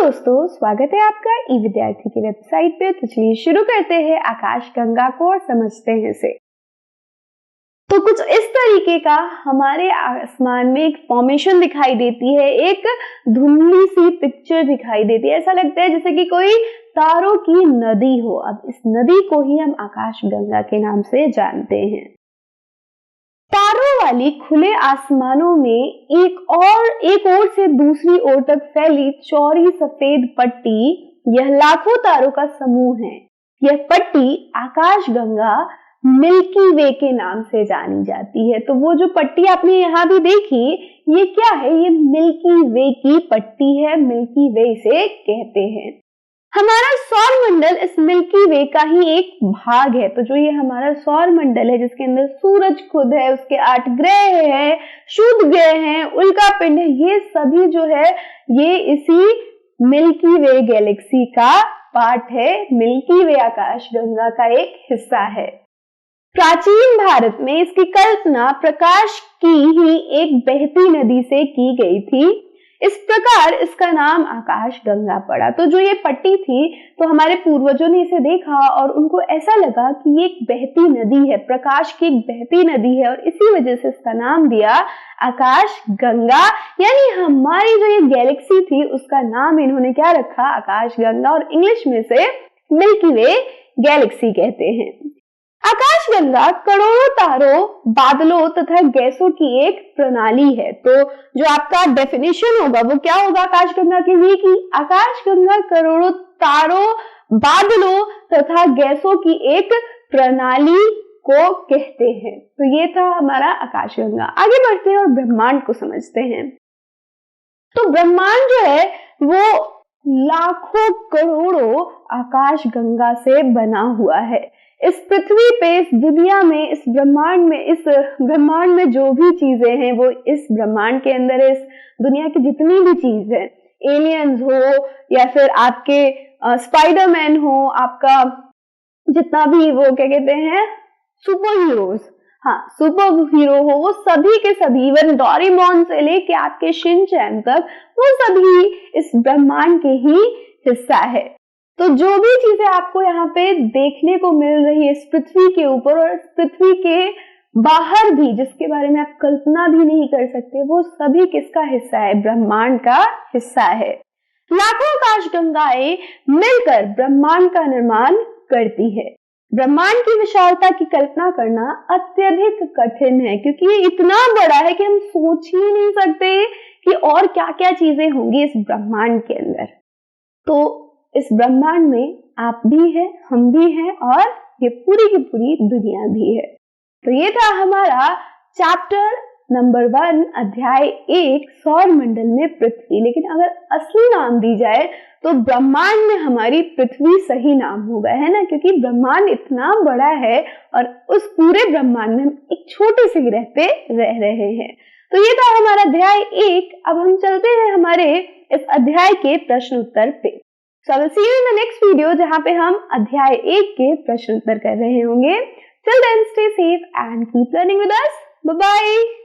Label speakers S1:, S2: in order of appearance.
S1: दोस्तों, स्वागत है आपका ई विद्यार्थी की वेबसाइट पे। तो चलिए शुरू करते हैं आकाश गंगा को और समझते हैं इसे। तो कुछ इस तरीके का हमारे आसमान में एक फॉर्मेशन दिखाई देती है, एक धुंधली सी पिक्चर दिखाई देती है। ऐसा लगता है जैसे कि कोई तारों की नदी हो। अब इस नदी को ही हम आकाश गंगा के नाम से जानते हैं। तारों वाली खुले आसमानों में एक ओर से दूसरी ओर तक फैली चौड़ी सफेद पट्टी, यह लाखों तारों का समूह है। यह पट्टी आकाश गंगा मिल्की वे के नाम से जानी जाती है। तो वो जो पट्टी आपने यहाँ भी देखी, ये क्या है? ये मिल्की वे की पट्टी है। मिल्की वे इसे कहते हैं। हमारा सौर मंडल इस मिल्की वे का ही एक भाग है। तो जो ये हमारा सौर मंडल है, जिसके अंदर सूरज खुद है, उसके 8 ग्रह हैं, शुद्ध ग्रह हैं, उल्का पिंड है, ये सभी जो है ये इसी मिल्की वे गैलेक्सी का पार्ट है। मिल्की वे आकाश गंगा का एक हिस्सा है। प्राचीन भारत में इसकी कल्पना प्रकाश की ही एक बहती नदी से की गई थी। इस प्रकार इसका नाम आकाश गंगा पड़ा। तो जो ये पट्टी थी, तो हमारे पूर्वजों ने इसे देखा और उनको ऐसा लगा कि ये एक बहती नदी है, प्रकाश की एक बहती नदी है, और इसी वजह से इसका नाम दिया आकाश गंगा। यानी हमारी जो ये गैलेक्सी थी उसका नाम इन्होंने क्या रखा? आकाश गंगा, और इंग्लिश में से मिल्की वे गैलेक्सी कहते हैं। आकाश गंगा करोड़ों तारों, बादलों तथा गैसों की एक प्रणाली है। तो जो आपका डेफिनेशन होगा वो क्या होगा आकाश गंगा के लिए? कि आकाश गंगा करोड़ों तारों, बादलों तथा गैसों की एक प्रणाली को कहते हैं। तो ये था हमारा आकाश गंगा। आगे बढ़ते हैं और ब्रह्मांड को समझते हैं। तो ब्रह्मांड जो है वो लाखों करोड़ों आकाश गंगा से बना हुआ है। इस पृथ्वी पे, इस दुनिया में, इस ब्रह्मांड में जो भी चीजें हैं वो इस ब्रह्मांड के अंदर है। इस दुनिया की जितनी भी चीज है, एलियंस हो या फिर आपके स्पाइडरमैन हो, आपका जितना भी वो क्या कहते हैं सुपर हीरोज, सुपर हीरो हो, वो सभी के सभी, इवन डोरेमोन से लेके आपके शिनचैन तक, वो सभी इस ब्रह्मांड के ही हिस्सा है। तो जो भी चीजें आपको यहाँ पे देखने को मिल रही है इस पृथ्वी के ऊपर और इस पृथ्वी के बाहर भी, जिसके बारे में आप कल्पना भी नहीं कर सकते, वो सभी किसका हिस्सा है? ब्रह्मांड का हिस्सा है। लाखों आकाश गंगाएं मिलकर ब्रह्मांड का निर्माण करती है। ब्रह्मांड की विशालता की कल्पना करना अत्यधिक कठिन है, क्योंकि ये इतना बड़ा है कि हम सोच ही नहीं सकते कि और क्या क्या चीजें होंगी इस ब्रह्मांड के अंदर। तो इस ब्रह्मांड में आप भी हैं, हम भी हैं, और ये पूरी की पूरी दुनिया भी है। तो ये था हमारा चैप्टर नंबर 1, अध्याय 1, सौर मंडल में पृथ्वी। लेकिन अगर असली नाम दी जाए तो ब्रह्मांड में हमारी पृथ्वी सही नाम होगा, है ना? क्योंकि ब्रह्मांड इतना बड़ा है और उस पूरे ब्रह्मांड में हम एक छोटे से ग्रह पे रह रहे हैं। तो ये था हमारा अध्याय 1। अब हम चलते हैं हमारे इस अध्याय के प्रश्न उत्तर पे। So I will see you in the next video, जहाँ पे हम अध्याय 1 के प्रश्न उत्तर कर रहे होंगे। Till then, stay safe and keep learning with us. Bye bye.